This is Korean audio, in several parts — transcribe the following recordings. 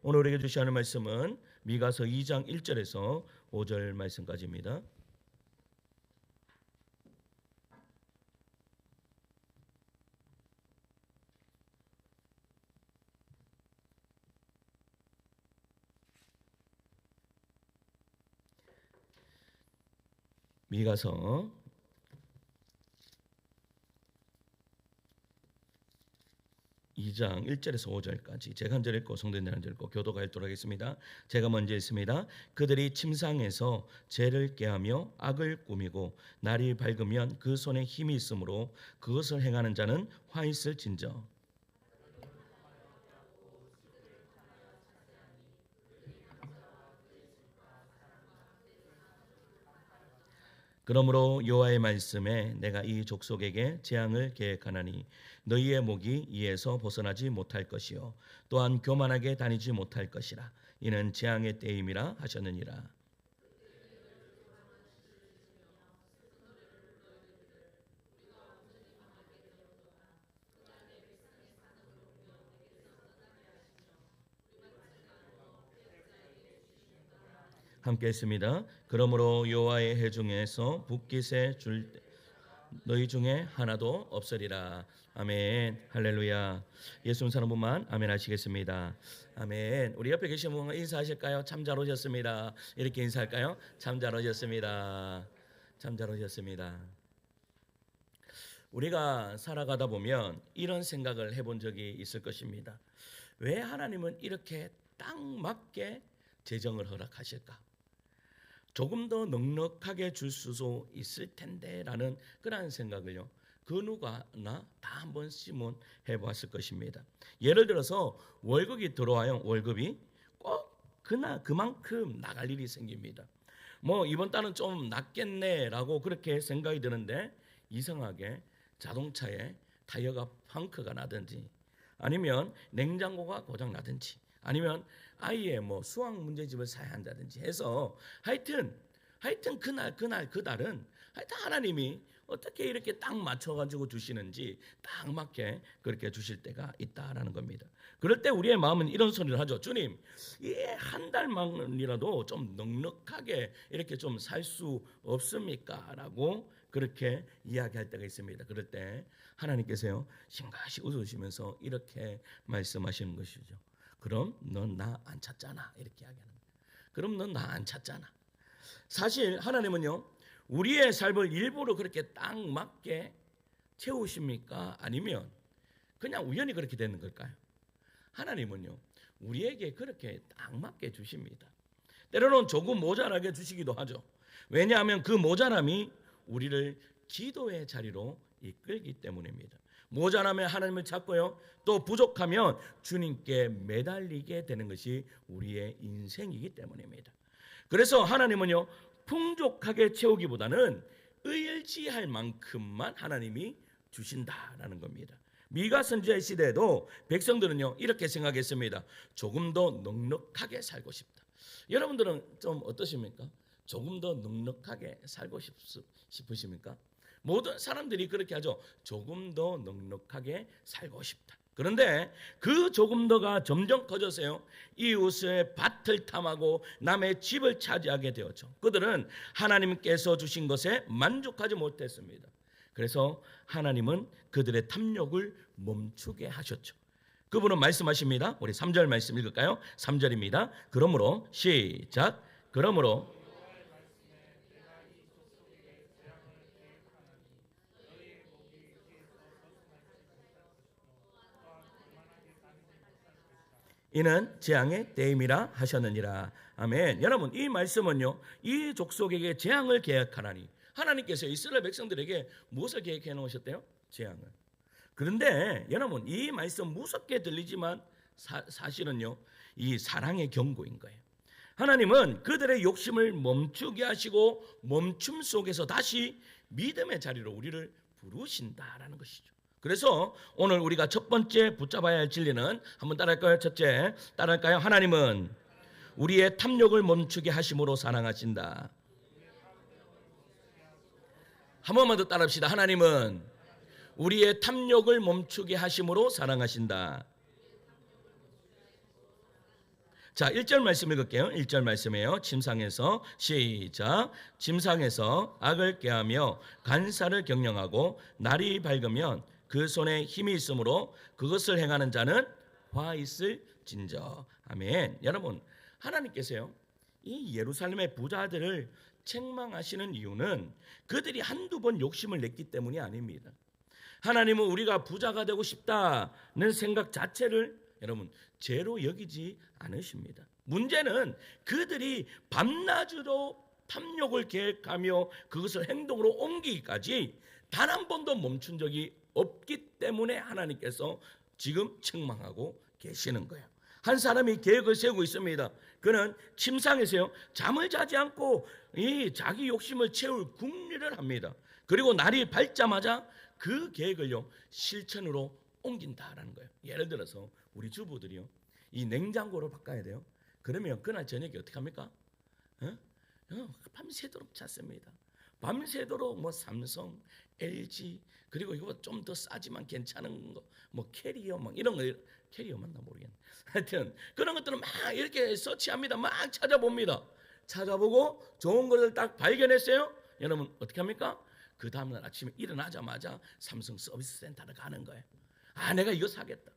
오늘 우리에게 주시는 말씀은 미가서 2장 1절에서 5절 말씀까지입니다. 미가서 2장 1절에서 5절까지 제가 한 절 읽고 성도님들 한 절 읽고 교도가 읽도록 하겠습니다. 제가 먼저 읽습니다. 그들이 침상에서 죄를 꾀하며 악을 꾸미고 날이 밝으면 그 손에 힘이 있으므로 그것을 행하는 자는 화 있을진저. 그러므로 여호와의 말씀에 내가 이 족속에게 재앙을 계획하나니 너희의 목이 이에서 벗어나지 못할 것이요 또한 교만하게 다니지 못할 것이라. 이는 재앙의 때임이라 하셨느니라. 함께 했습니다. 그러므로 여호와의 해 중에서 붓깃에 줄 너희 중에 하나도 없으리라. 아멘. 할렐루야. 예수 사는 분만 아멘 하시겠습니다. 아멘. 우리 옆에 계신 분 인사하실까요? 참 잘 오셨습니다. 이렇게 인사할까요? 참 잘 오셨습니다. 참 잘 오셨습니다. 우리가 살아가다 보면 이런 생각을 해본 적이 있을 것입니다. 왜 하나님은 이렇게 딱 맞게 재정을 허락하실까? 조금 더 넉넉하게 줄 수도 있을 텐데 라는 그런 생각을요, 그 누구나 다 한 번씩은 해봤을 것입니다. 예를 들어서 월급이 들어와요. 월급이 꼭 그만큼 나갈 일이 생깁니다. 뭐 이번 달은 좀 낮겠네 라고 그렇게 생각이 드는데 이상하게 자동차에 타이어가 펑크가 나든지 아니면 냉장고가 고장 나든지 아니면 아이의 뭐 수학 문제집을 사야 한다든지 해서 하여튼 그날은 하여튼 하나님이 어떻게 이렇게 딱 맞춰가지고 주시는지 딱 맞게 그렇게 주실 때가 있다라는 겁니다. 그럴 때 우리의 마음은 이런 소리를 하죠. 주님, 이 한 달만이라도 좀 넉넉하게 이렇게 좀 살 수 없습니까? 라고 그렇게 이야기할 때가 있습니다. 그럴 때 하나님께서요 싱긋이 웃으시면서 이렇게 말씀하시는 것이죠. 그럼 넌 나 안 찾잖아. 이렇게 이야기하는 거예요. 그럼 넌 나 안 찾잖아. 사실 하나님은요 우리의 삶을 일부러 그렇게 딱 맞게 채우십니까? 아니면 그냥 우연히 그렇게 되는 걸까요? 하나님은요 우리에게 그렇게 딱 맞게 주십니다. 때로는 조금 모자라게 주시기도 하죠. 왜냐하면 그 모자람이 우리를 기도의 자리로 이끌기 때문입니다. 모자라면 하나님을 찾고요, 또 부족하면 주님께 매달리게 되는 것이 우리의 인생이기 때문입니다. 그래서 하나님은요 풍족하게 채우기보다는 의지할 만큼만 하나님이 주신다라는 겁니다. 미가 선지자의 시대에도 백성들은요 이렇게 생각했습니다. 조금 더 넉넉하게 살고 싶다. 여러분들은 좀 어떠십니까? 조금 더 넉넉하게 살고 싶으십니까? 모든 사람들이 그렇게 하죠. 조금 더 넉넉하게 살고 싶다. 그런데 그 조금 더가 점점 커져서요 이웃의 밭을 탐하고 남의 집을 차지하게 되었죠. 그들은 하나님께서 주신 것에 만족하지 못했습니다. 그래서 하나님은 그들의 탐욕을 멈추게 하셨죠. 그분은 말씀하십니다. 우리 3절 말씀 읽을까요? 3절입니다. 그러므로 시작. 그러므로 이는 재앙의 때임이라 하셨느니라. 아멘. 여러분 이 말씀은요 이 족속에게 재앙을 계획하나니 하나님께서 이스라엘 백성들에게 무엇을 계획해 놓으셨대요? 재앙을. 그런데 여러분 이 말씀 무섭게 들리지만 사실은요 이 사랑의 경고인 거예요. 하나님은 그들의 욕심을 멈추게 하시고 멈춤 속에서 다시 믿음의 자리로 우리를 부르신다라는 것이죠. 그래서 오늘 우리가 첫 번째 붙잡아야 할 진리는 한번 따라할까요? 첫째 따라할까요? 하나님은 우리의 탐욕을 멈추게 하심으로 사랑하신다. 한 번만 더 따라합시다. 하나님은 우리의 탐욕을 멈추게 하심으로 사랑하신다. 자, 1절 말씀 읽을게요. 1절 말씀이에요. 침상에서 시작. 침상에서 악을 꾀하며 간사를 경영하고 날이 밝으면 그 손에 힘이 있으므로 그것을 행하는 자는 화 있을진저. 아멘. 여러분, 하나님께서요, 이 예루살렘의 부자들을 책망하시는 이유는 그들이 한두 번 욕심을 냈기 때문이 아닙니다. 하나님은 우리가 부자가 되고 싶다는 생각 자체를 여러분 죄로 여기지 않으십니다. 문제는 그들이 밤낮으로 탐욕을 계획하며 그것을 행동으로 옮기기까지 단 한 번도 멈춘 적이 없기 때문에 하나님께서 지금 책망하고 계시는 거예요. 한 사람이 계획을 세우고 있습니다. 그는 침상에서요 잠을 자지 않고 이 자기 욕심을 채울 궁리를 합니다. 그리고 날이 밝자마자 그 계획을요 실천으로 옮긴다라는 거예요. 예를 들어서 우리 주부들이요 이 냉장고를 바꿔야 돼요. 그러면 그날 저녁에 어떻게 합니까? 밤새도록 찾습니다. 밤새도록 뭐 삼성, LG 그리고 이거 좀 더 싸지만 괜찮은 거 뭐 캐리어 막 이런 거 캐리어 맞나 모르겠네. 하여튼 그런 것들은 막 이렇게 서치합니다. 막 찾아봅니다. 찾아보고 좋은 것을 딱 발견했어요. 여러분 어떻게 합니까? 그 다음날 아침에 일어나자마자 삼성 서비스 센터를 가는 거예요. 아 내가 이거 사겠다.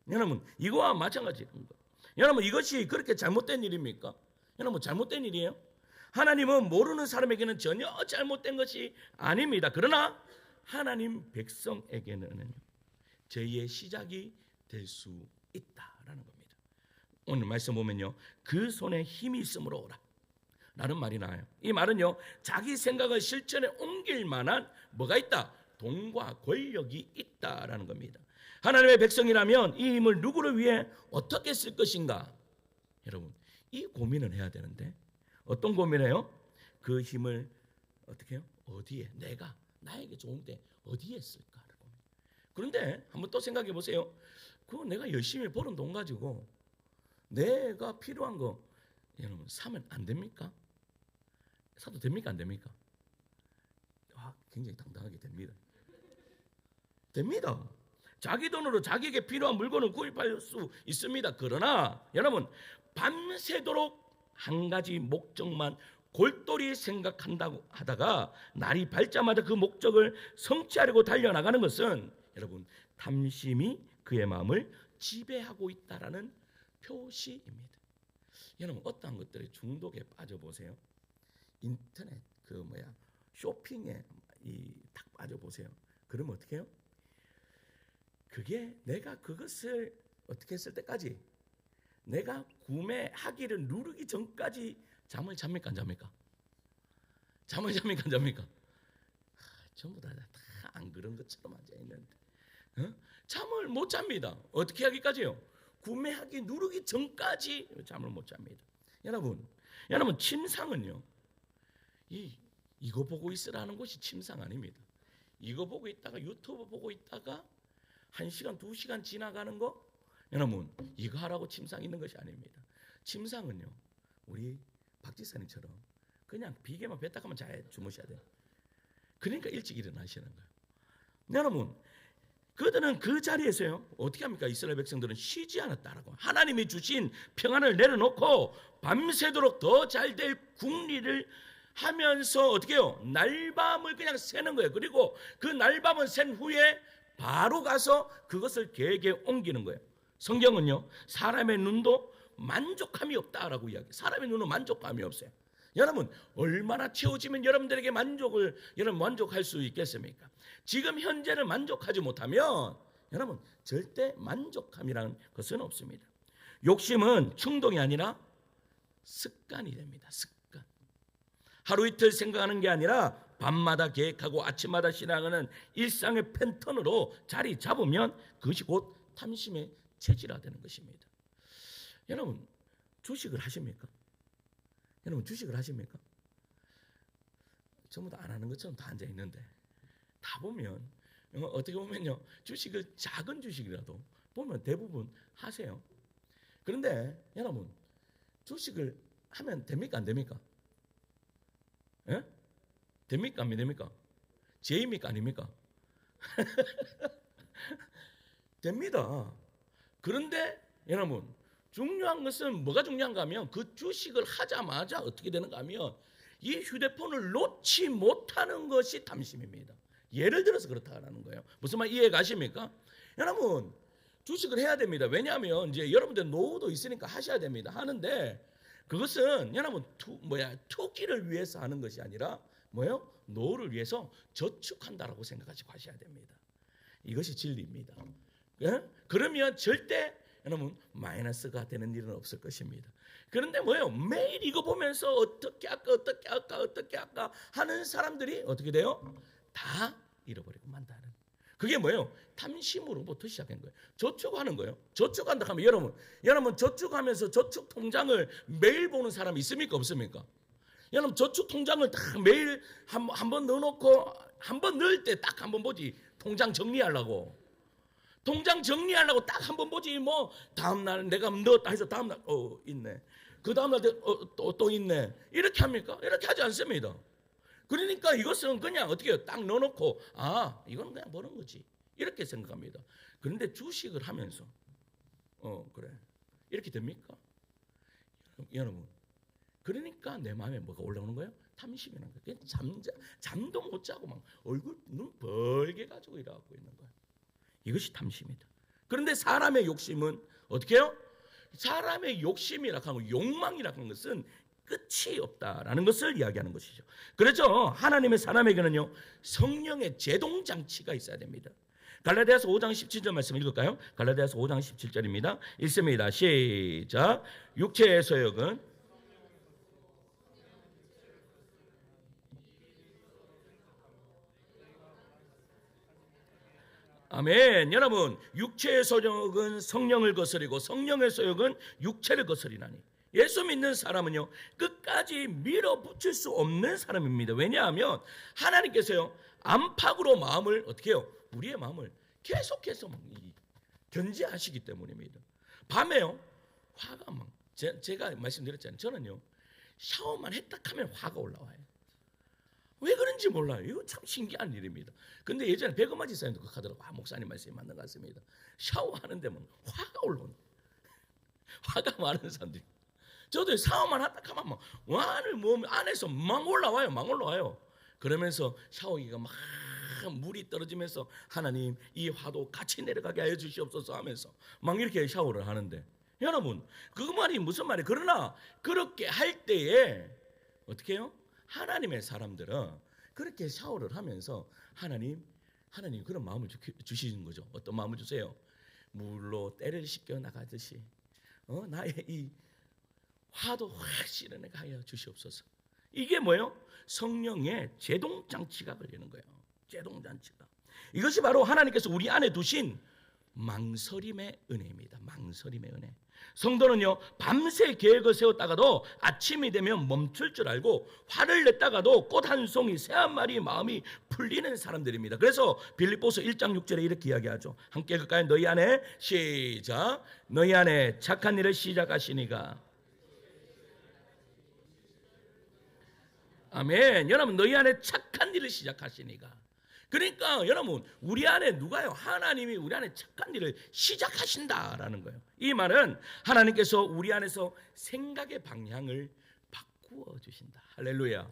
여러분 이거와 마찬가지인 거예요. 여러분 이것이 그렇게 잘못된 일입니까? 여러분 잘못된 일이에요? 하나님은 모르는 사람에게는 전혀 잘못된 것이 아닙니다. 그러나 하나님 백성에게는 죄의 시작이 될 수 있다라는 겁니다. 오늘 말씀 보면요. 그 손에 힘이 있으므로 오라 라는 말이 나와요. 이 말은요. 자기 생각을 실천에 옮길 만한 뭐가 있다? 돈과 권력이 있다라는 겁니다. 하나님의 백성이라면 이 힘을 누구를 위해 어떻게 쓸 것인가? 여러분 이 고민을 해야 되는데 어떤 고민해요? 그 힘을 어떻게 해요? 어디에 내가 나에게 좋은데 어디에 쓸까? 그런데 한번 또 생각해 보세요. 그거 내가 열심히 버는 돈 가지고 내가 필요한 거 여러분 사면 안 됩니까? 사도 됩니까? 안 됩니까? 굉장히 당당하게 됩니다. 됩니다. 자기 돈으로 자기에게 필요한 물건을 구입할 수 있습니다. 그러나 여러분 밤새도록 한 가지 목적만 골똘히 생각한다고 하다가 날이 밝자마자 그 목적을 성취하려고 달려나가는 것은 여러분 탐심이 그의 마음을 지배하고 있다라는 표시입니다. 여러분 어떠한 것들에 중독에 빠져보세요. 인터넷 쇼핑에 딱 빠져보세요. 그러면 어떻게 해요? 그게 내가 그것을 어떻게 했을 때까지 내가 구매하기를 누르기 전까지 잠을 잡니까 안 잡니까? 잠을 잡니까 안 잡니까? 전부 다 안 그런 것처럼 앉아있는데 잠을 못 잡니다. 어떻게 하기까지요? 구매하기 누르기 전까지 잠을 못 잡니다. 여러분 침상은요 이거 보고 있으라는 것이 침상 아닙니다. 이거 보고 있다가 유튜브 보고 있다가 1시간 2시간 지나가는 거 여러분 이거 하라고 침상 있는 것이 아닙니다. 침상은요 우리 박 지사님처럼 그냥 비계만 뱉다가면 잘 주무셔야 돼요. 그러니까 일찍 일어나시는 거예요. 여러분 그들은 그 자리에서요 어떻게 합니까? 이스라엘 백성들은 쉬지 않았다라고 하나님이 주신 평안을 내려놓고 밤새도록 더 잘 될 궁리를 하면서 어떻게 해요? 날밤을 그냥 새는 거예요. 그리고 그 날밤을 센 후에 바로 가서 그것을 계획에 옮기는 거예요. 성경은요 사람의 눈도 만족함이 없다라고 이야기해요. 사람의 눈은 만족감이 없어요. 여러분 얼마나 채워지면 여러분들에게 만족할 수 있겠습니까? 지금 현재를 만족하지 못하면 여러분 절대 만족함이라는 것은 없습니다. 욕심은 충동이 아니라 습관이 됩니다. 습관. 하루 이틀 생각하는 게 아니라 밤마다 계획하고 아침마다 실행하는 일상의 패턴으로 자리 잡으면 그것이 곧 탐심의 체질화되는 것입니다. 여러분 주식을 하십니까? 여러분 주식을 하십니까? 전부 다 안 하는 것처럼 다 앉아 있는데 다 보면 어떻게 보면요 주식을 작은 주식이라도 보면 대부분 하세요. 그런데 여러분 주식을 하면 됩니까 안 됩니까? 예? 됩니까 안 됩니까? 죄입니까 아닙니까? 됩니다. 그런데 여러분 중요한 것은 뭐가 중요한가 하면 그 주식을 하자마자 어떻게 되는가 하면 이 휴대폰을 놓지 못하는 것이 탐심입니다. 예를 들어서 그렇다는 거예요. 무슨 말 이해 가십니까? 여러분 주식을 해야 됩니다. 왜냐하면 이제 여러분들 노후도 있으니까 하셔야 됩니다. 하는데 그것은 여러분 투기를 위해서 하는 것이 아니라 뭐예요? 노후를 위해서 저축한다라고 생각하시고 하셔야 됩니다. 이것이 진리입니다. 예? 그러면 절대 여러분 마이너스가 되는 일은 없을 것입니다. 그런데 뭐예요? 매일 이거 보면서 어떻게 할까 하는 사람들이 어떻게 돼요? 다 잃어버리고 만다는. 그게 뭐예요? 탐심으로부터 시작한 거예요. 저축하는 거예요. 저축한다 하면 여러분 저축하면서 저축 통장을 매일 보는 사람 있습니까? 없습니까? 여러분 저축 통장을 다 매일 한 번 넣어놓고 한 번 넣을 때 딱 한 번 보지. 통장 정리하려고 딱 한 번 보지. 뭐 다음날 내가 넣었다 해서 다음날 있네. 그 다음날 또 있네. 이렇게 합니까? 이렇게 하지 않습니다. 그러니까 이것은 그냥 어떻게 해요? 딱 넣어놓고 이건 그냥 버는 거지 이렇게 생각합니다. 그런데 주식을 하면서 그래 이렇게 됩니까? 여러분 그러니까 내 마음에 뭐가 올라오는 거예요? 탐심이라는 거예요. 잠도 못 자고 막 얼굴 눈 벌게 가지고 일어나고 있는 거예요. 이것이 탐심이다. 그런데 사람의 욕심은 어떻게 해요? 사람의 욕심이라고 하는 욕망이라고 하는 것은 끝이 없다라는 것을 이야기하는 것이죠. 그렇죠. 하나님의 사람에게는요 성령의 제동장치가 있어야 됩니다. 갈라디아서 5장 17절 말씀 읽을까요? 갈라디아서 5장 17절입니다. 읽습니다. 시작. 육체의 소욕은 아멘. 여러분 육체의 소욕은 성령을 거스리고 성령의 소욕은 육체를 거스리나니. 예수 믿는 사람은요 끝까지 밀어붙일 수 없는 사람입니다. 왜냐하면 하나님께서요 안팎으로 마음을 어떻게 해요? 우리의 마음을 계속해서 견제하시기 때문입니다. 밤에요 화가 막 제가 말씀드렸잖아요. 저는요 샤워만 했다 하면 화가 올라와요. 왜 그런지 몰라요. 이거 참 신기한 일입니다. 근데 예전에 백엄마 지사님도 그렇게 하더라고요. 목사님 말씀이 맞는 것 같습니다. 샤워하는데 막 화가 올라오는 화가 많은 사람들이. 저도 샤워만 하다 하면 막 완을 몸 안에서 막 올라와요. 그러면서 샤워기가 막 물이 떨어지면서 하나님 이 화도 같이 내려가게 하여 주시옵소서 하면서 막 이렇게 샤워를 하는데 여러분 그 말이 무슨 말이에요? 그러나 그렇게 할 때에 어떻게 해요? 하나님의 사람들은 그렇게 샤워를 하면서 하나님 그런 마음을 주시는 거죠. 어떤 마음을 주세요? 물로 때를 씻겨 나가듯이 나의 이 화도 확 실어내게 하여 주시옵소서. 이게 뭐예요? 성령의 제동장치가 걸리는 거예요. 제동장치가. 이것이 바로 하나님께서 우리 안에 두신 망설임의 은혜입니다. 망설임의 은혜. 성도는요 밤새 계획을 세웠다가도 아침이 되면 멈출 줄 알고 화를 냈다가도 꽃 한 송이 새 한 마리 마음이 풀리는 사람들입니다. 그래서 빌립보서 1장 6절에 이렇게 이야기하죠. 함께 읽을까요? 너희 안에 시작. 너희 안에 착한 일을 시작하시니가. 아멘. 여러분 너희 안에 착한 일을 시작하시니가. 그러니까 여러분 우리 안에 누가요? 하나님이 우리 안에 착한 일을 시작하신다라는 거예요. 이 말은 하나님께서 우리 안에서 생각의 방향을 바꾸어 주신다. 할렐루야.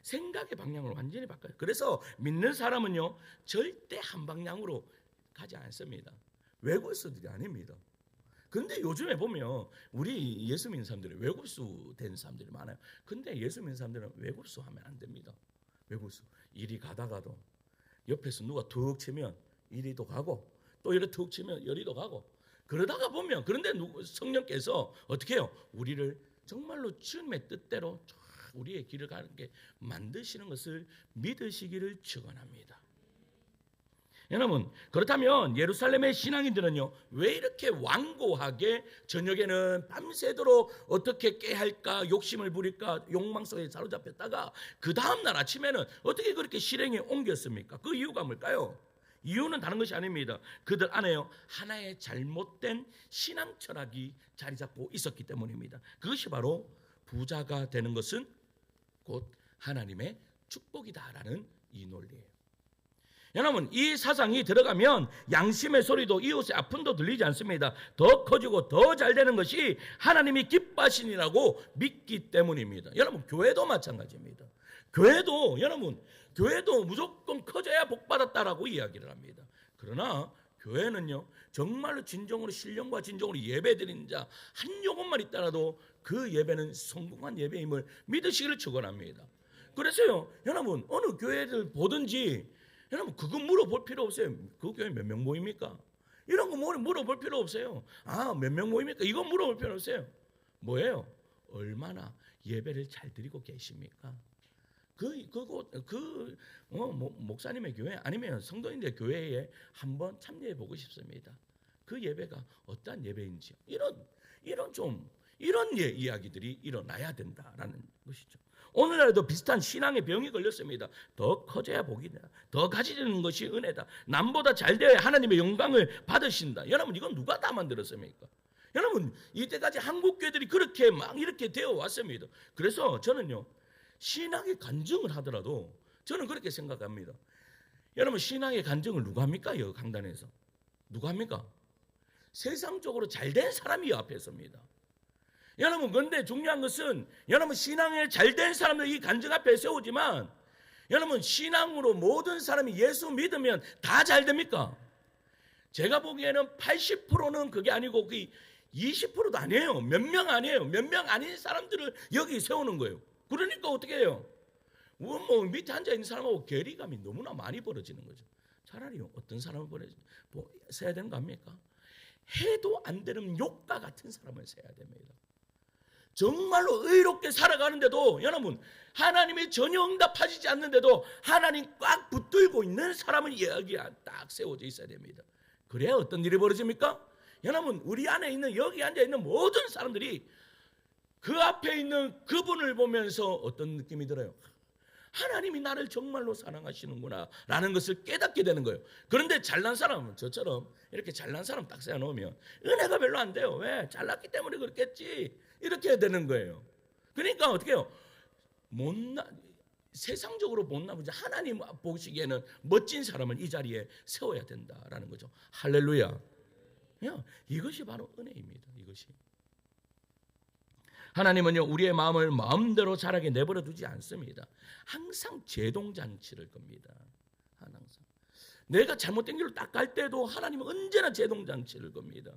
생각의 방향을 완전히 바꿔요. 그래서 믿는 사람은요 절대 한 방향으로 가지 않습니다. 외골수들이 아닙니다. 근데 요즘에 보면 우리 예수 믿는 사람들이 외골수 된 사람들이 많아요. 근데 예수 믿는 사람들은 외골수 하면 안 됩니다. 외골수. 이리 가다가도 옆에서 누가 툭 치면 이리도 가고 또 이리 툭 치면 여리도 가고 그러다가 보면 그런데 성령께서 어떻게 해요? 우리를 정말로 주님의 뜻대로 우리의 길을 가는 게 만드시는 것을 믿으시기를 축원합니다. 여러분 그렇다면 예루살렘의 신앙인들은요 왜 이렇게 완고하게 저녁에는 밤새도록 어떻게 깨할까 욕심을 부릴까 욕망 속에 사로잡혔다가 그 다음날 아침에는 어떻게 그렇게 실행에 옮겼습니까? 그 이유가 뭘까요? 이유는 다른 것이 아닙니다. 그들 안에요 하나의 잘못된 신앙 철학이 자리 잡고 있었기 때문입니다. 그것이 바로 부자가 되는 것은 곧 하나님의 축복이다라는 이 논리예요. 여러분, 이 사상이 들어가면 양심의 소리도 이웃의 아픔도 들리지 않습니다. 더 커지고 더 잘 되는 것이 하나님이 기뻐하시니라고 믿기 때문입니다. 여러분, 교회도 마찬가지입니다. 교회도 무조건 커져야 복받았다라고 이야기를 합니다. 그러나 교회는요, 정말로 진정으로 신령과 진정으로 예배드리는 자 한 요것만 있더라도 그 예배는 성공한 예배임을 믿으시기를 축원합니다. 그래서요, 여러분, 어느 교회를 보든지 여러분, 그거 물어볼 필요 없어요. 그 교회 몇 명 모입니까? 이런 거 물어볼 필요 없어요. 몇 명 모입니까? 이거 물어볼 필요 없어요. 얼마나 예배를 잘 드리고 계십니까? 목사님의 교회 아니면 성도인들 교회에 한번 참여해 보고 싶습니다. 그 예배가 어떠한 예배인지 이런 이야기들이 일어나야 된다라는 것이죠. 오늘날에도 비슷한 신앙의 병이 걸렸습니다. 더 커져야 복이다. 더 가지는 것이 은혜다. 남보다 잘 되어야 하나님의 영광을 받으신다. 여러분, 이건 누가 다 만들었습니까? 여러분, 이때까지 한국 교회들이 그렇게 막 이렇게 되어 왔습니다. 그래서 저는요, 신앙의 간증을 하더라도 저는 그렇게 생각합니다. 여러분, 신앙의 간증을 누가 합니까? 여기 강단에서 누가 합니까? 세상적으로 잘된 사람이 앞에 섭니다. 여러분, 그런데 중요한 것은 여러분, 신앙에 잘된 사람들 이 간증 앞에 세우지만 여러분, 신앙으로 모든 사람이 예수 믿으면 다 잘 됩니까? 제가 보기에는 80%는 그게 아니고 그 20%도 아니에요. 몇 명 아니에요. 몇 명 아닌 사람들을 여기 세우는 거예요. 그러니까 어떻게 해요? 밑에 앉아있는 사람하고 괴리감이 너무나 많이 벌어지는 거죠. 차라리 어떤 사람을 세야 되는 거 아닙니까? 해도 안 되는 욕과 같은 사람을 세야 됩니다. 정말로 의롭게 살아가는데도 여러분, 하나님이 전혀 응답하시지 않는데도 하나님 꽉 붙들고 있는 사람을 여기 딱 세워져 있어야 됩니다. 그래야 어떤 일이 벌어집니까? 여러분, 우리 안에 있는 여기 앉아있는 모든 사람들이 그 앞에 있는 그분을 보면서 어떤 느낌이 들어요? 하나님이 나를 정말로 사랑하시는구나 라는 것을 깨닫게 되는 거예요. 그런데 잘난 사람은 저처럼 이렇게 잘난 사람 딱 세워놓으면 은혜가 별로 안 돼요. 왜? 잘났기 때문에 그렇겠지. 이렇게 되는 거예요. 그러니까 어떻게 해요? 세상적으로 못나면 하나님 보시기에는 멋진 사람을 이 자리에 세워야 된다라는 거죠. 할렐루야. 이것이 바로 은혜입니다. 이것이. 하나님은요, 우리의 마음을 마음대로 자라게 내버려 두지 않습니다. 항상 제동잔치를 겁니다. 항상. 내가 잘못된 길로 딱 갈 때도 하나님은 언제나 제동잔치를 겁니다.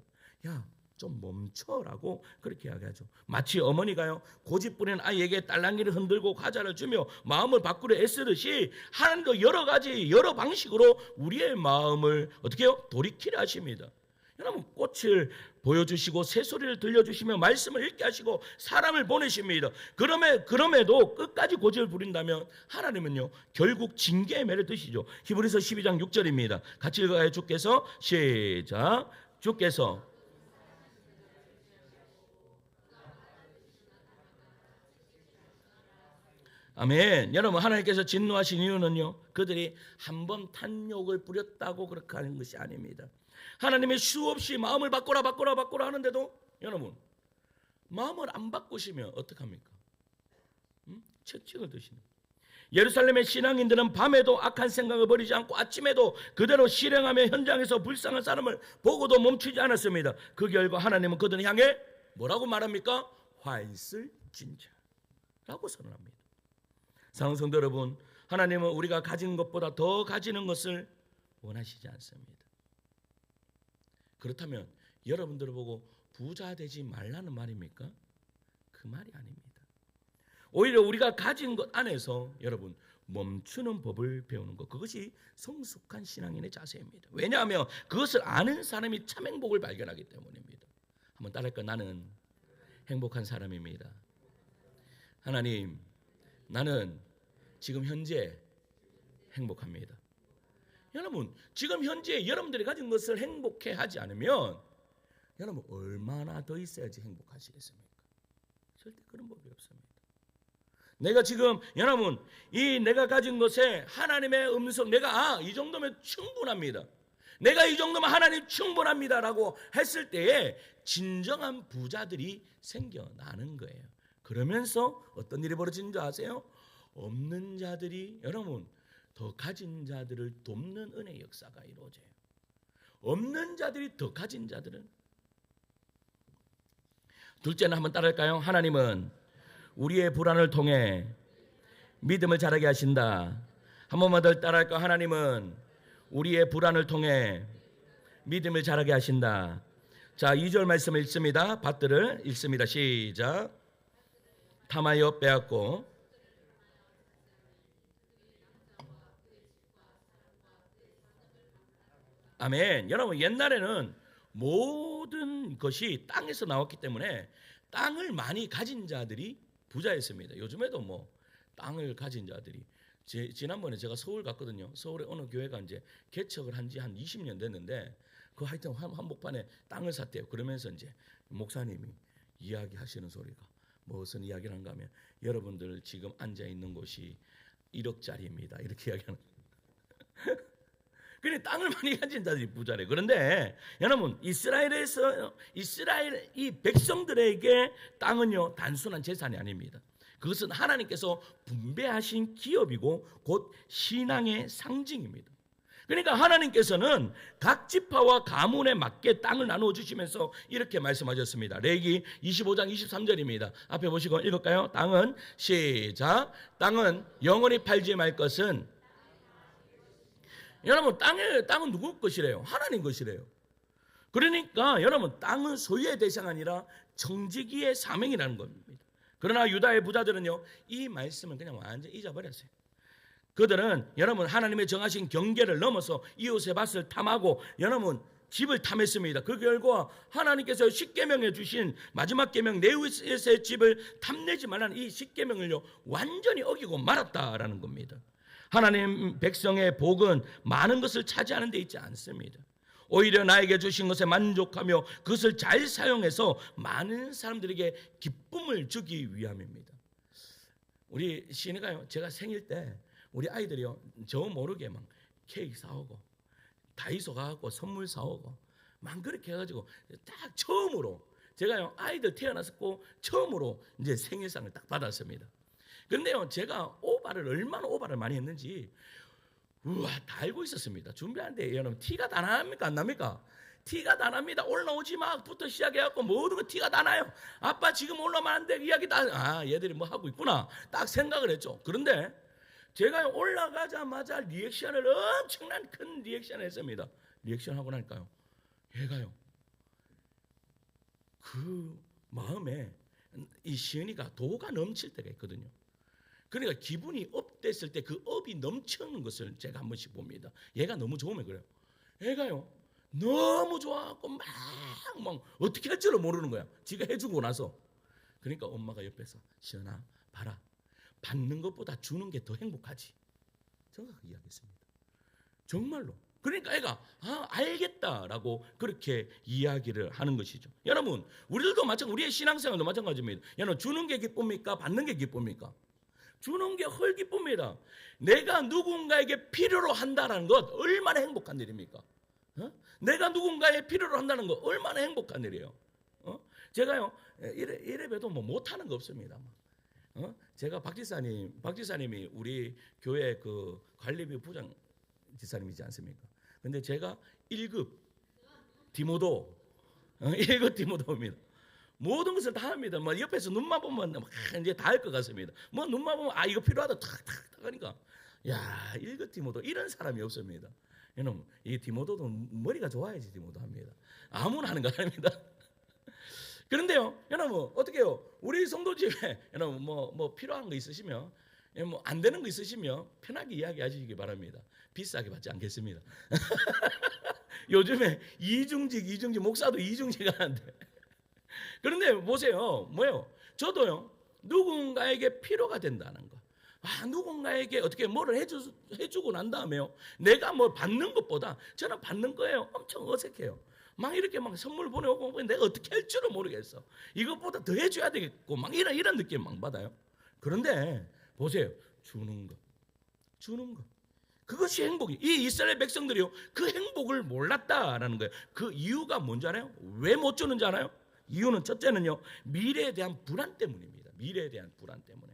좀 멈춰라고 그렇게 이야기하죠. 마치 어머니가요, 고집 부리는 아이에게 딸랑이를 흔들고 과자를 주며 마음을 바꾸려 애쓰듯이 하나님도 여러 방식으로 우리의 마음을 어떻게 해요? 돌이키려 하십니다. 여러분, 꽃을 보여주시고 새소리를 들려주시며 말씀을 읽게 하시고 사람을 보내십니다. 그럼에도 끝까지 고집을 부린다면 하나님은요, 결국 징계의 매를 드시죠. 히브리서 12장 6절입니다. 같이 읽어요. 주께서 시작. 주께서 아멘. 여러분, 하나님께서 진노하신 이유는요, 그들이 한번 탐욕을 부렸다고 그렇게 하는 것이 아닙니다. 하나님이 수없이 마음을 바꾸라 하는데도 여러분, 마음을 안 바꾸시면 어떡합니까? 채찍을 드시는. 예루살렘의 신앙인들은 밤에도 악한 생각을 버리지 않고 아침에도 그대로 실행하며 현장에서 불쌍한 사람을 보고도 멈추지 않았습니다. 그 결과 하나님은 그들을 향해 뭐라고 말합니까? 화있을 진자라고 선언합니다. 사랑하는 성도 여러분, 하나님은 우리가 가진 것보다 더 가지는 것을 원하시지 않습니다. 그렇다면 여러분들을 보고 부자 되지 말라는 말입니까? 그 말이 아닙니다. 오히려 우리가 가진 것 안에서 여러분 멈추는 법을 배우는 것, 그것이 성숙한 신앙인의 자세입니다. 왜냐하면 그것을 아는 사람이 참 행복을 발견하기 때문입니다. 한번 따라할까요? 나는 행복한 사람입니다. 하나님, 나는 지금 현재 행복합니다. 여러분, 지금 현재 여러분들이 가진 것을 행복해 하지 않으면 여러분 얼마나 더 있어야지 행복하시겠습니까? 절대 그런 법이 없습니다. 내가 지금 여러분 내가 가진 것에 하나님의 음성, 내가 이 정도면 충분합니다. 내가 이 정도면 하나님 충분합니다라고 했을 때에 진정한 부자들이 생겨나는 거예요. 그러면서 어떤 일이 벌어지는 줄 아세요? 없는 자들이 여러분 더 가진 자들을 돕는 은혜의 역사가 이루어져요. 없는 자들이 더 가진 자들은. 둘째는 한번 따라할까요? 하나님은 우리의 불안을 통해 믿음을 자라게 하신다. 한 번만 더 따라할까요? 하나님은 우리의 불안을 통해 믿음을 자라게 하신다. 자, 2절 말씀을 읽습니다. 밭들을 읽습니다. 시작. 탐하여 빼앗고 아멘. 여러분, 옛날에는 모든 것이 땅에서 나왔기 때문에 땅을 많이 가진 자들이 부자였습니다. 요즘에도 뭐 땅을 가진 자들이, 지난번에 제가 서울 갔거든요. 서울에 어느 교회가 이제 개척을 한 지 한 20년 됐는데 그 하여튼 한복판에 땅을 샀대요. 그러면서 이제 목사님이 이야기하시는 소리가 무슨 이야기를 한가 하면, 여러분들 지금 앉아 있는 곳이 1억짜리입니다. 이렇게 이야기하는. 그래, 땅을 많이 가진 자들이 부자래. 그런데 여러분, 이스라엘 이 백성들에게 땅은요 단순한 재산이 아닙니다. 그것은 하나님께서 분배하신 기업이고 곧 신앙의 상징입니다. 그러니까 하나님께서는 각 지파와 가문에 맞게 땅을 나누어 주시면서 이렇게 말씀하셨습니다. 레위기 25장 23절입니다. 앞에 보시고 읽을까요? 땅은 시작. 땅은 영원히 팔지 말 것은, 여러분, 땅은 누구 것이래요? 하나님 것이래요. 그러니까 여러분, 땅은 소유의 대상 아니라 청지기의 사명이라는 겁니다. 그러나 유다의 부자들은요 이 말씀을 그냥 완전히 잊어버렸어요. 그들은 여러분 하나님의 정하신 경계를 넘어서 이웃의 밭을 탐하고 여러분 집을 탐했습니다. 그 결과 하나님께서 십계명에 주신 마지막 계명 내 이웃의 집을 탐내지 말라는 이 십계명을요 완전히 어기고 말았다라는 겁니다. 하나님 백성의 복은 많은 것을 차지하는 데 있지 않습니다. 오히려 나에게 주신 것에 만족하며 그것을 잘 사용해서 많은 사람들에게 기쁨을 주기 위함입니다. 우리 시인이가요, 제가 생일 때 우리 아이들이요 저 모르게 막 케이크 사오고 다이소 가고 선물 사오고 막 그렇게 해가지고 딱 처음으로 제가요 아이들 태어났었고 처음으로 이제 생일상을 딱 받았습니다. 그런데요 제가 얼마나 오바를 많이 했는지 우와 다 알고 있었습니다. 준비하는데 여러분 티가 다 납니까 안 납니까? 티가 다 납니다. 올라오지 마부터 시작해갖고 모든 거 티가 다 나요. 아빠 지금 올라오면 안 돼. 이야기 얘들이 뭐 하고 있구나 딱 생각을 했죠. 그런데 제가 올라가자마자 리액션을 엄청난 큰 리액션을 했습니다. 리액션 하고 나니까요 얘가요 그 마음에 이 시은이가 도가 넘칠 때가 있거든요. 그러니까 기분이 업됐을 때 그 업이 넘치는 것을 제가 한 번씩 봅니다. 얘가 너무 좋으면 그래요. 얘가요 너무 좋아하고 막 어떻게 할 줄을 모르는 거야. 지가 해주고 나서. 그러니까 엄마가 옆에서 시은아 봐라, 받는 것보다 주는 게 더 행복하지. 정확하게 이야기했습니다. 정말로. 그러니까 애가 알겠다라고 그렇게 이야기를 하는 것이죠. 여러분 우리들도 마찬가지, 우리의 신앙생활도 마찬가지입니다. 여러분 주는 게 기쁩니까? 받는 게 기쁩니까? 주는 게 헐 기쁩니다. 내가 누군가에게 필요로 한다는 것 얼마나 행복한 일입니까? 내가 누군가의 필요로 한다는 거 얼마나 행복한 일이에요. 제가요 이래 봬도 뭐 못하는 거 없습니다. 제가 박 지사님이 우리 교회 그 관리비 부장 지사님이지 않습니까? 근데 제가 1급 디모도 1급 디모도입니다. 모든 것을 다 합니다. 뭐 옆에서 눈만 보면 막 이제 다 할 것 같습니다. 뭐 눈만 보면 이거 필요하다 탁탁탁 하니까 야 1급 디모도 이런 사람이 없습니다. 여러분 이 디모도도 머리가 좋아야지 디모도 합니다. 아무나 하는 거 아닙니다. 그런데요 여러분 어떻게 해요? 우리 성도집에 여러분 뭐 필요한 거 있으시면 뭐 안 되는 거 있으시면 편하게 이야기하시기 바랍니다. 비싸게 받지 않겠습니다. 요즘에 이중직 목사도 이중직 하는데 그런데 보세요. 뭐예요? 저도요 누군가에게 필요가 된다는 거. 누군가에게 어떻게 뭐를 해주고 난 다음에요 내가 뭐 받는 것보다 저는 받는 거예요 엄청 어색해요. 막 이렇게 막 선물 보내오고 내가 어떻게 할 줄을 모르겠어. 이것보다 더 해줘야 되겠고 막 이런 느낌 막 받아요. 그런데 보세요. 주는 거 그것이 행복이. 이 이스라엘 백성들이요 그 행복을 몰랐다라는 거예요. 그 이유가 뭔지 알아요? 왜 못 주는지 알아요? 이유는 첫째는요 미래에 대한 불안 때문입니다. 미래에 대한 불안 때문에.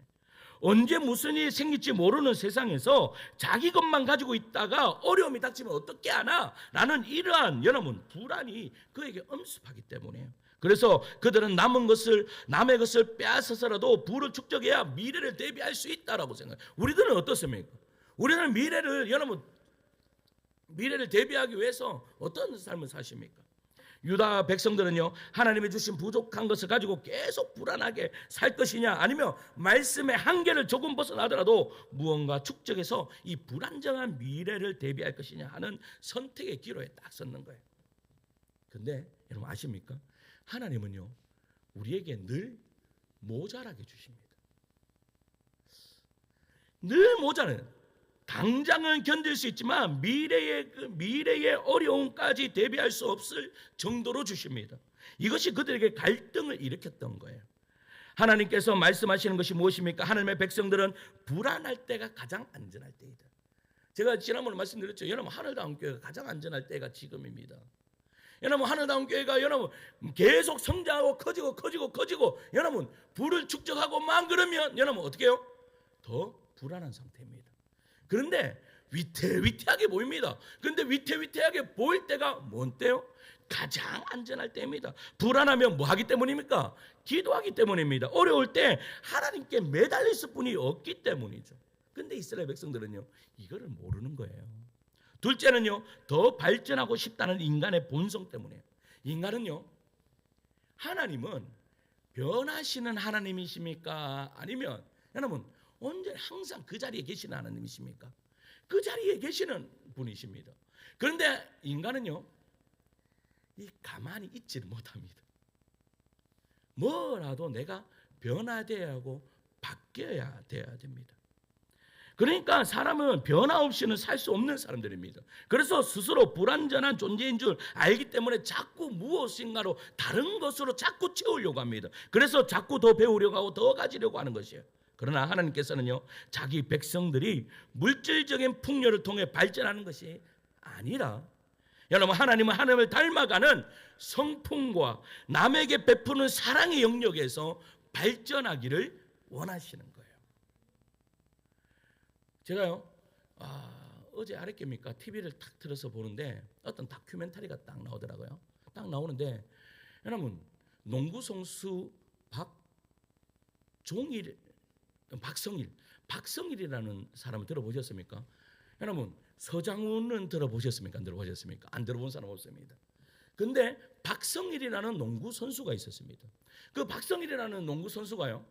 언제 무슨 일이 생길지 모르는 세상에서 자기 것만 가지고 있다가 어려움이 닥치면 어떻게 하나? 라는 이러한 여러분 불안이 그에게 엄습하기 때문에요. 그래서 그들은 남의 것을 빼앗아서라도 부를 축적해야 미래를 대비할 수 있다라고 생각해요. 우리들은 어떻습니까? 우리는 미래를 대비하기 위해서 어떤 삶을 사십니까? 유다 백성들은요, 하나님이 주신 부족한 것을 가지고 계속 불안하게 살 것이냐, 아니면 말씀의 한계를 조금 벗어나더라도 무언가 축적해서 이 불안정한 미래를 대비할 것이냐 하는 선택의 기로에 딱 섰는 거예요. 근데 여러분 아십니까? 하나님은요, 우리에게 늘 모자라게 주십니다. 늘 모자라요. 당장은 견딜 수 있지만 미래의 어려움까지 대비할 수 없을 정도로 주십니다. 이것이 그들에게 갈등을 일으켰던 거예요. 하나님께서 말씀하시는 것이 무엇입니까? 하나님의 백성들은 불안할 때가 가장 안전할 때이다. 제가 지난번에 말씀드렸죠. 여러분 하늘다운 교회가 가장 안전할 때가 지금입니다. 여러분 하늘다운 교회가 여러분 계속 성장하고 커지고 여러분 부를 축적하고만 그러면 여러분 어떻게 해요? 더 불안한 상태입니다. 그런데 위태위태하게 보입니다. 그런데 위태위태하게 보일 때가 뭔 때요? 가장 안전할 때입니다. 불안하면 뭐 하기 때문입니까? 기도하기 때문입니다. 어려울 때 하나님께 매달릴 수뿐이 없기 때문이죠. 그런데 이스라엘 백성들은요, 이거를 모르는 거예요. 둘째는요, 더 발전하고 싶다는 인간의 본성 때문에요. 인간은요, 하나님은 변하시는 하나님이십니까? 아니면 여러분 언제 항상 그 자리에 계시는 하나님이십니까? 그 자리에 계시는 분이십니다. 그런데 인간은요, 이 가만히 있지를 못합니다. 뭐라도 내가 변화되어야 하고 바뀌어야 돼야 됩니다. 그러니까 사람은 변화 없이는 살 수 없는 사람들입니다. 그래서 스스로 불완전한 존재인 줄 알기 때문에 자꾸 무엇인가로 다른 것으로 자꾸 채우려고 합니다. 그래서 자꾸 더 배우려고 하고 더 가지려고 하는 것이에요. 그러나 하나님께서는요, 자기 백성들이 물질적인 풍요를 통해 발전하는 것이 아니라 여러분 하나님은 하나님을 닮아가는 성품과 남에게 베푸는 사랑의 영역에서 발전하기를 원하시는 거예요. 제가요 어제 아랫geb니까 TV를 탁 틀어서 보는데 어떤 다큐멘터리가 딱 나오더라고요. 딱 나오는데 여러분 농구 선수 박성일이라는 사람을 들어보셨습니까? 여러분 서장훈은 들어보셨습니까? 안 들어보셨습니까? 안 들어본 사람 없습니다. 근데 박성일이라는 농구 선수가 있었습니다. 그 박성일이라는 농구 선수가요,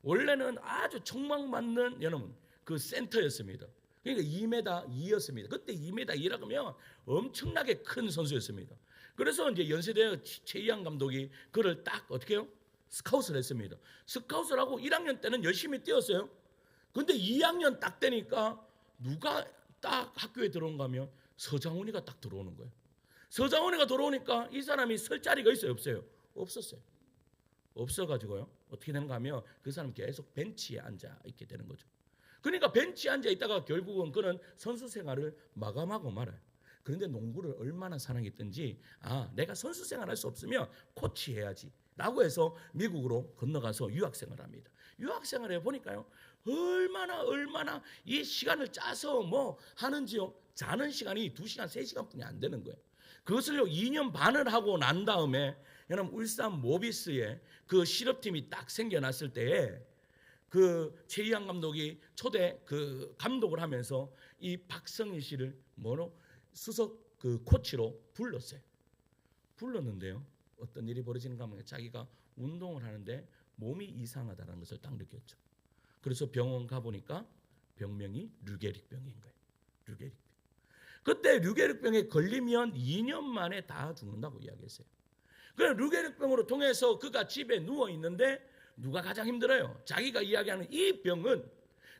원래는 아주 촉망받는 여러분 그 센터였습니다. 그러니까 2m 2였습니다. 그때 2m 2라고 하면 엄청나게 큰 선수였습니다. 그래서 이제 연세대 최이한 감독이 그를 딱 어떻게 해요? 스카웃을 했습니다. 스카웃을 하고 1학년 때는 열심히 뛰었어요. 근데 2학년 딱 되니까 누가 딱 학교에 들어온가 하면 서장훈이가 딱 들어오는 거예요. 서장훈이가 들어오니까 이 사람이 설 자리가 있어요? 없어요? 없었어요. 없어가지고요, 어떻게 되는가 하면 그 사람 계속 벤치에 앉아 있게 되는 거죠. 그러니까 벤치에 앉아 있다가 결국은 그는 선수 생활을 마감하고 말아요. 그런데 농구를 얼마나 사랑했든지 내가 선수 생활할 수 없으면 코치해야지 라고 해서 미국으로 건너가서 유학생활을 합니다. 유학생활을 해보니까요, 얼마나 이 시간을 짜서 뭐 하는지요, 자는 시간이 2시간 3시간뿐이 안 되는 거예요. 그것을요 2년 반을 하고 난 다음에 여러분 울산 모비스에 그 실업팀이 딱 생겨났을 때에 그 최이한 감독이 초대 그 감독을 하면서 이 박성일 씨를 수석 그 코치로 불렀는데요, 어떤 일이 벌어지는가 하면 자기가 운동을 하는데 몸이 이상하다는 것을 딱 느꼈죠. 그래서 병원 가보니까 병명이 류게릭병인 거예요. 류게릭병. 그때 류게릭병에 걸리면 2년 만에 다 죽는다고 이야기했어요. 그래서 류게릭병으로 통해서 그가 집에 누워 있는데 누가 가장 힘들어요? 자기가 이야기하는 이 병은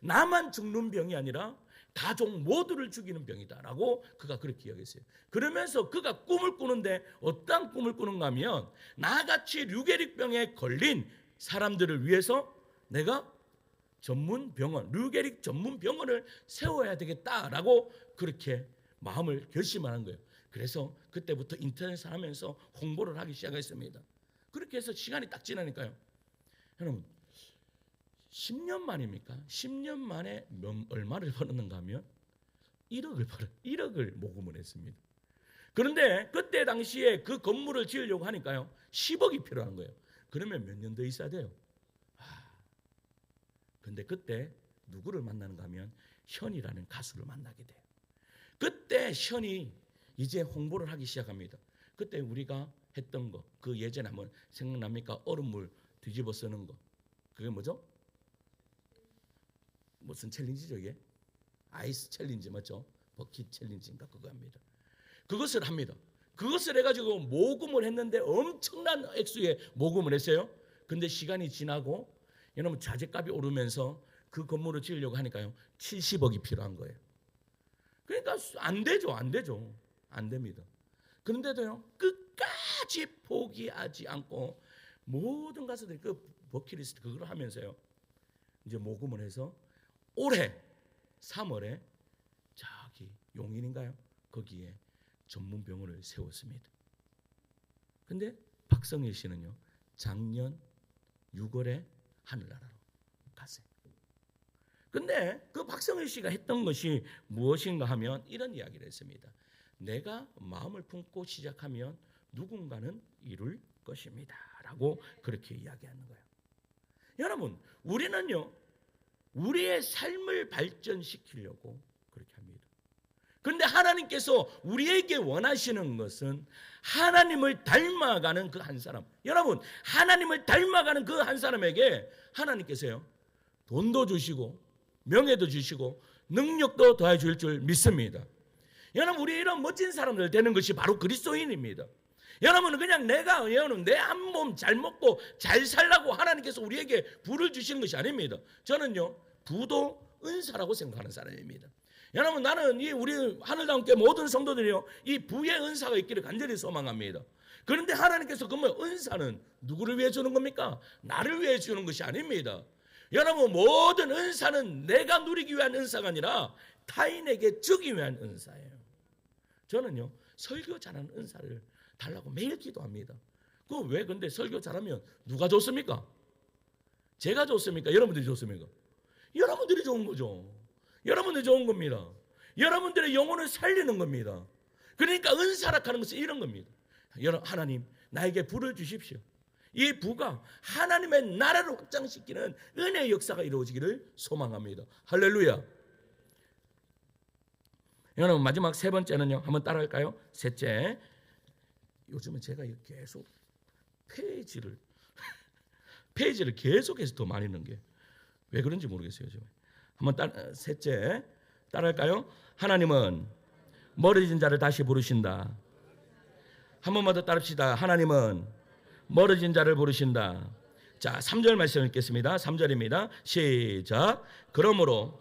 나만 죽는 병이 아니라 가족 모두를 죽이는 병이다라고 그가 그렇게 이야기했어요. 그러면서 그가 꿈을 꾸는데 어떤 꿈을 꾸는가 하면 나같이 류게릭병에 걸린 사람들을 위해서 내가 류게릭 전문 병원을 세워야 되겠다라고 그렇게 마음을 결심한 거예요. 그래서 그때부터 인터넷을 하면서 홍보를 하기 시작했습니다. 그렇게 해서 시간이 딱 지나니까요, 여러분 10년 만입니까? 10년 만에 얼마를 벌었는가 하면 1억을 모금을 했습니다. 그런데 그때 당시에 그 건물을 지으려고 하니까요 10억이 필요한 거예요. 그러면 몇 년 더 있어야 돼요? 근데 그때 누구를 만나는가 하면 현이라는 가수를 만나게 돼요. 그때 현이 이제 홍보를 하기 시작합니다. 그때 우리가 했던 거, 그 예전에 한번 생각납니까? 얼음물 뒤집어 쓰는 거. 그게 뭐죠? 무슨 챌린지죠 이게? 아이스 챌린지 맞죠? 버킷 챌린지인가 그거 합니다. 그것을 합니다. 그것을 해가지고 모금을 했는데 엄청난 액수의 모금을 했어요. 근데 시간이 지나고 여러분 자재값이 오르면서 그 건물을 지으려고 하니까요 70억이 필요한 거예요. 그러니까 안 되죠. 안 됩니다. 그런데도요 끝까지 포기하지 않고 모든 가수들이 그 버킷리스트 그걸 하면서요 이제 모금을 해서 올해 3월에 저기 용인인가요? 거기에 전문 병원을 세웠습니다. 근데 박성일 씨는요 작년 6월에 하늘나라로 갔어요. 근데 그 박성일 씨가 했던 것이 무엇인가 하면 이런 이야기를 했습니다. 내가 마음을 품고 시작하면 누군가는 이룰 것입니다 라고 그렇게 이야기하는 거예요. 여러분 우리는요 우리의 삶을 발전시키려고 그렇게 합니다. 그런데 하나님께서 우리에게 원하시는 것은 하나님을 닮아가는 그 한 사람. 여러분 하나님을 닮아가는 그 한 사람에게 하나님께서요 돈도 주시고 명예도 주시고 능력도 더해줄 줄 믿습니다. 여러분 우리 이런 멋진 사람들 되는 것이 바로 그리스도인입니다. 여러분은 그냥 내가 내 한 몸 잘 먹고 잘 살라고 하나님께서 우리에게 부를 주시는 것이 아닙니다. 저는요 부도 은사라고 생각하는 사람입니다. 여러분 나는 이 우리 하늘나라교회 모든 성도들이요 이 부의 은사가 있기를 간절히 소망합니다. 그런데 하나님께서 그러면 은사는 누구를 위해 주는 겁니까? 나를 위해 주는 것이 아닙니다. 여러분 모든 은사는 내가 누리기 위한 은사가 아니라 타인에게 주기 위한 은사예요. 저는요 설교 잘하는 은사를 달라고 매일 기도합니다. 그 왜 근데 설교 잘하면 누가 좋습니까? 제가 좋습니까? 여러분들이 좋습니까? 여러분들이 좋은 거죠. 여러분들이 좋은 겁니다. 여러분들의 영혼을 살리는 겁니다. 그러니까 은사라 하는 것은 이런 겁니다. 하나님 나에게 부를 주십시오. 이 부가 하나님의 나라를 확장시키는 은혜의 역사가 이루어지기를 소망합니다. 할렐루야. 여러분 마지막 세 번째는요. 한번 따라할까요? 셋째. 요즘은 제가 계속 페이지를 계속해서 더 많이 넣는 게 왜 그런지 모르겠어요. 지금. 한번 셋째 따라할까요? 하나님은 멀어진 자를 다시 부르신다. 한 번만 더 따릅시다. 하나님은 멀어진 자를 부르신다. 자, 3절 말씀 읽겠습니다. 3절입니다. 시작. 그러므로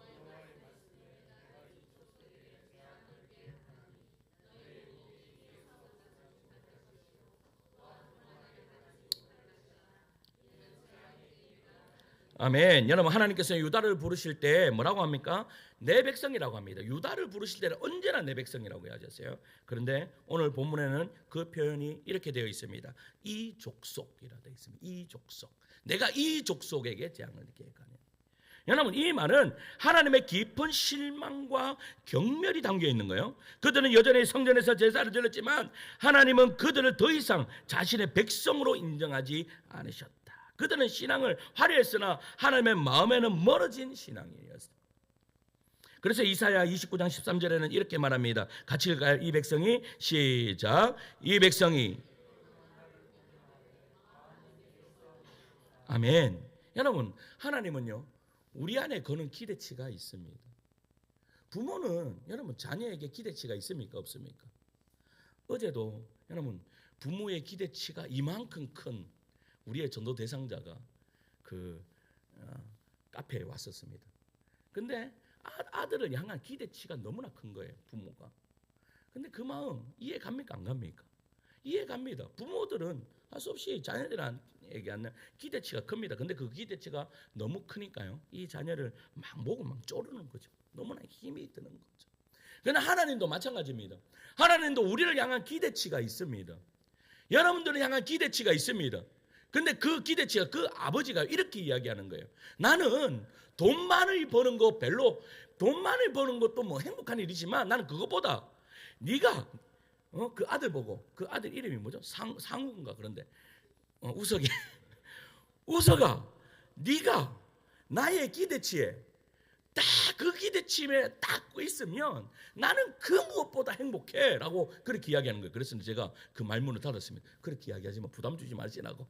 아멘. 여러분 하나님께서 유다를 부르실 때 뭐라고 합니까? 내 백성이라고 합니다. 유다를 부르실 때는 언제나 내 백성이라고 하셨어요. 그런데 오늘 본문에는 그 표현이 이렇게 되어 있습니다. 이 족속이라 되어 있습니다. 이 족속. 내가 이 족속에게 재앙을 계획하네. 여러분 이 말은 하나님의 깊은 실망과 경멸이 담겨 있는 거예요. 그들은 여전히 성전에서 제사를 드렸지만 하나님은 그들을 더 이상 자신의 백성으로 인정하지 않으셨다. 그들은 신앙을 화려했으나 하나님의 마음에는 멀어진 신앙이었습니다. 그래서 이사야 29장 13절에는 이렇게 말합니다. 같이 읽어요. 이 백성이 시작. 이 백성이 아멘. 여러분 하나님은요 우리 안에 거는 기대치가 있습니다. 부모는 여러분 자녀에게 기대치가 있습니까? 없습니까? 어제도 여러분 부모의 기대치가 이만큼 큰 우리의 전도 대상자가 그 카페에 왔었습니다. 근데 아들을 향한 기대치가 너무나 큰 거예요. 부모가. 근데 그 마음 이해 갑니까? 안 갑니까? 이해 갑니다. 부모들은 할 수 없이 자녀들에게 하는 기대치가 큽니다. 근데 그 기대치가 너무 크니까요. 이 자녀를 막 목을 막 조르는 거죠. 너무나 힘이 드는 거죠. 그러나 하나님도 마찬가지입니다. 하나님도 우리를 향한 기대치가 있습니다. 여러분들을 향한 기대치가 있습니다. 근데 그 기대치가 그 아버지가 이렇게 이야기하는 거예요. 나는 돈 많이 버는 거 별로, 돈 많이 버는 것도 뭐 행복한 일이지만 나는 그것보다 네가 그 아들 보고, 그 아들 이름이 뭐죠? 상우인가 그런데 우석이 우석아, 네가 나의 기대치에 딱 그 기대치에 딱 있으면 나는 그 무엇보다 행복해라고 그렇게 이야기하는 거예요. 그래서 제가 그 말문을 닫았습니다. 그렇게 이야기하지만 부담 주지 마시라고.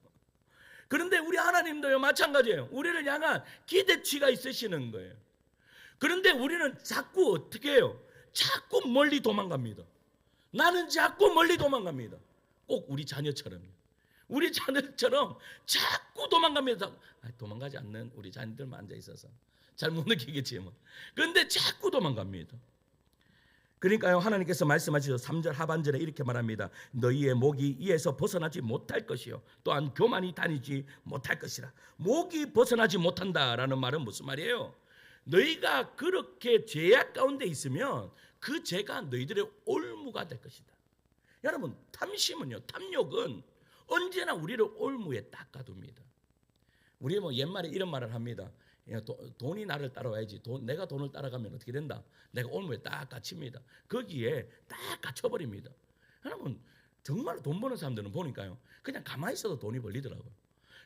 그런데 우리 하나님도요 마찬가지예요. 우리를 향한 기대치가 있으시는 거예요. 그런데 우리는 자꾸 어떻게 해요? 자꾸 멀리 도망갑니다. 나는 자꾸 멀리 도망갑니다. 꼭 우리 자녀처럼요. 우리 자녀처럼 자꾸 도망갑니다. 도망가지 않는 우리 자녀들만 앉아 있어서 잘 못 느끼겠지만, 그런데 자꾸 도망갑니다. 그러니까요, 하나님께서 말씀하시죠. 3절 하반절에 이렇게 말합니다. 너희의 목이 이에서 벗어나지 못할 것이요 또한 교만이 다니지 못할 것이라. 목이 벗어나지 못한다라는 말은 무슨 말이에요? 너희가 그렇게 죄악 가운데 있으면 그 죄가 너희들의 올무가 될 것이다. 여러분, 탐심은요, 탐욕은 언제나 우리를 올무에 닦아둡니다. 우리 뭐 옛말에 이런 말을 합니다. 돈이 나를 따라와야지. 내가 돈을 따라가면 어떻게 된다? 내가 올무에 딱 갇힙니다. 거기에 딱 갇혀버립니다. 여러분, 정말 돈 버는 사람들은 보니까요, 그냥 가만히 있어도 돈이 벌리더라고요.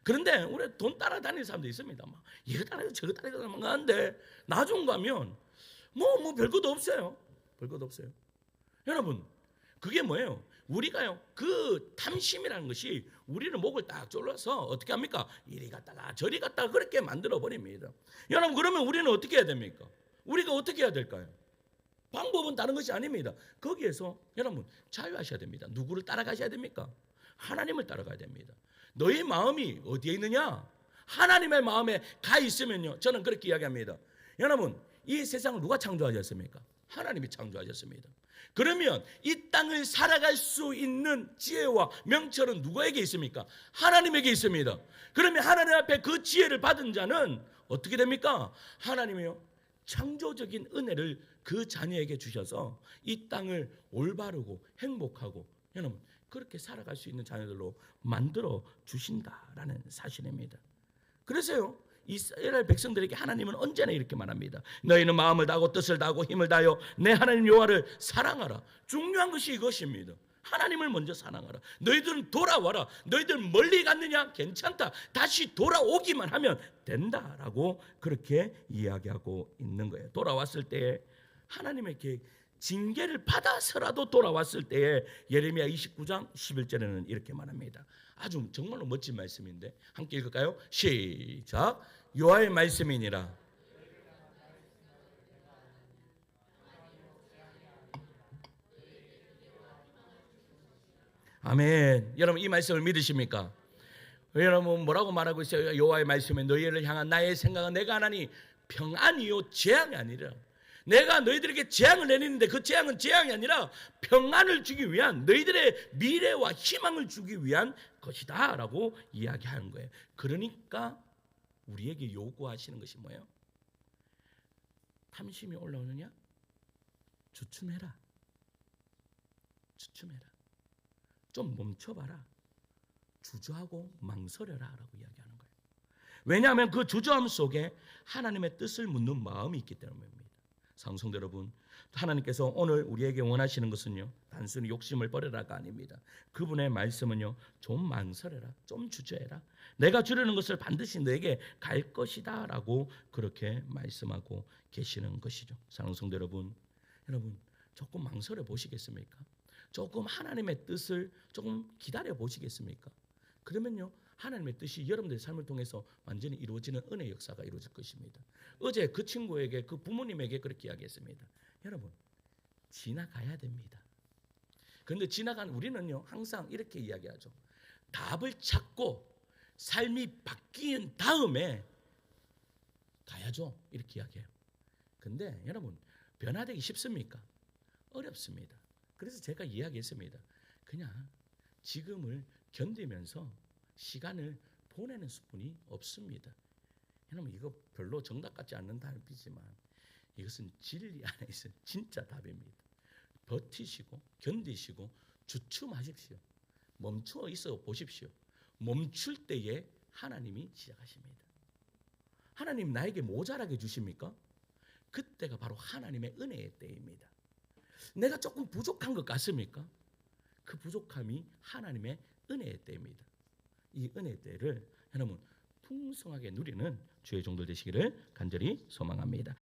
그런데 우리 돈 따라다니는 사람도 있습니다. 막 이거 따라서 저거 따라서 막 가는데 나중 가면 뭐 별것도 없어요. 별것도 없어요. 여러분, 그게 뭐예요? 우리가요, 그 탐심이라는 것이 우리는 목을 딱 졸라서 어떻게 합니까? 이리 갔다가 저리 갔다가 그렇게 만들어 버립니다. 여러분, 그러면 우리는 어떻게 해야 됩니까? 우리가 어떻게 해야 될까요? 방법은 다른 것이 아닙니다. 거기에서 여러분 자유하셔야 됩니다. 누구를 따라가셔야 됩니까? 하나님을 따라가야 됩니다. 너희 마음이 어디에 있느냐? 하나님의 마음에 가 있으면요, 저는 그렇게 이야기합니다. 여러분, 이 세상을 누가 창조하셨습니까? 하나님이 창조하셨습니다. 그러면 이 땅을 살아갈 수 있는 지혜와 명철은 누구에게 있습니까? 하나님에게 있습니다. 그러면 하나님 앞에 그 지혜를 받은 자는 어떻게 됩니까? 하나님이요, 창조적인 은혜를 그 자녀에게 주셔서 이 땅을 올바르고 행복하고 여러분 그렇게 살아갈 수 있는 자녀들로 만들어 주신다라는 사실입니다. 그래서요, 이스라엘 백성들에게 하나님은 언제나 이렇게 말합니다. 너희는 마음을 다하고 뜻을 다하고 힘을 다하여 내 하나님 여호와를 사랑하라. 중요한 것이 이것입니다. 하나님을 먼저 사랑하라. 너희들은 돌아와라. 너희들 멀리 갔느냐? 괜찮다. 다시 돌아오기만 하면 된다라고 그렇게 이야기하고 있는 거예요. 돌아왔을 때에 하나님의 계획, 징계를 받아서라도 돌아왔을 때에 예레미야 29장 11절에는 이렇게 말합니다. 아주 정말로 멋진 말씀인데 함께 읽을까요? 시작. 여호와의 말씀이니라. 아멘. 여러분, 이 말씀을 믿으십니까? 여러분, 뭐라고 말하고 있어요? 여호와의 말씀에 너희를 향한 나의 생각은 내가 하나니 평안이요 재앙이 아니라. 내가 너희들에게 재앙을 내리는데 그 재앙은 재앙이 아니라 평안을 주기 위한, 너희들의 미래와 희망을 주기 위한 것이다 라고 이야기하는 거예요. 그러니까 우리에게 요구하시는 것이 뭐예요? 탐심이 올라오느냐? 주춤해라. 주춤해라. 좀 멈춰봐라. 주저하고 망설여라 라고 이야기하는 거예요. 왜냐하면 그 주저함 속에 하나님의 뜻을 묻는 마음이 있기 때문입니다. 성도 여러분, 하나님께서 오늘 우리에게 원하시는 것은요, 단순히 욕심을 버려라가 아닙니다. 그분의 말씀은요, 좀 망설여라, 좀 주저해라. 내가 주려는 것을 반드시 너에게 갈 것이다 라고 그렇게 말씀하고 계시는 것이죠. 성도 여러분, 조금 망설여 보시겠습니까? 조금 하나님의 뜻을 조금 기다려 보시겠습니까? 그러면요, 하나님의 뜻이 여러분들의 삶을 통해서 완전히 이루어지는 은혜 역사가 이루어질 것입니다. 어제 그 친구에게, 그 부모님에게 그렇게 이야기했습니다. 여러분, 지나가야 됩니다. 그런데 지나간 우리는요, 항상 이렇게 이야기하죠. 답을 찾고 삶이 바뀐 다음에 가야죠. 이렇게 이야기해요. 근데 여러분, 변화되기 쉽습니까? 어렵습니다. 그래서 제가 이야기했습니다. 그냥 지금을 견디면서 시간을 보내는 수뿐이 없습니다. 여러분, 이거 별로 정답 같지 않는 답이지만 이것은 진리 안에 있는 진짜 답입니다. 버티시고 견디시고 주춤하십시오. 멈춰 있어 보십시오. 멈출 때에 하나님이 시작하십니다. 하나님 나에게 모자라게 주십니까? 그때가 바로 하나님의 은혜의 때입니다. 내가 조금 부족한 것 같습니까? 그 부족함이 하나님의 은혜의 때입니다. 이 은혜의 때를 여러분 풍성하게 누리는 주의 종들 되시기를 간절히 소망합니다.